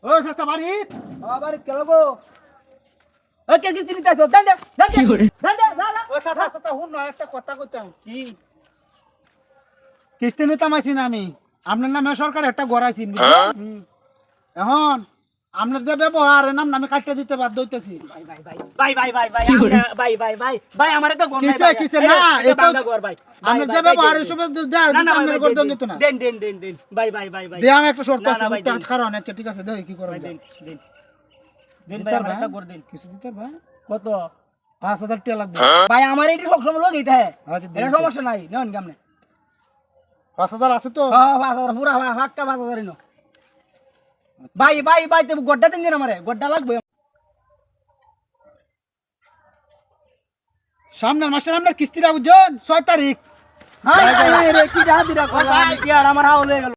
ও সস্তা বাড়ি আবার কেন গো ওই কে কিস্তি নিতে আছো দেন দে না ও সস্তা সস্তা হুন না একটা কথা কইতাম কি কিস্তি নিতাম আইছি না আমি আপনার নামে সরকার একটা গড়াইছি এখন আপনার যে ব্যবহার নাম নামে কাটতে দিতে বাধ্য হইতেছি ভাই আমার একটা গন কিসে কিসে না এটা ঘর ভাই আপনার যে ব্যবহার এসব আপনার করে দেন দিত না দেন ভাই দে আমি একটা শর্ত না, আছে ভাই, টাকা দেন। কারণ আচ্ছা ঠিক আছে দেই কি করব দেন ভাই দিতার আমার ভাই? একটা ঘর দেন কিছু দিতে ভাই কত 5000 টাকা লাগবে ভাই আমার এটি সব সময় লোক এইটা আচ্ছা এটা দেন সমস্যা নাই নেন কেমনে 5000 আছে তো হ্যাঁ 5000 পুরা ফাক্কা 5000 নো ভাই তুমি গড্ডা দেন দিন আমারে গড্ডা লাগবে সামনের মাসের আপনার কিস্তিটা বুঝুন 6 তারিখ হ্যাঁ রে কি যা দিরা করলাম কি আর আমার হাওল হয়ে গেল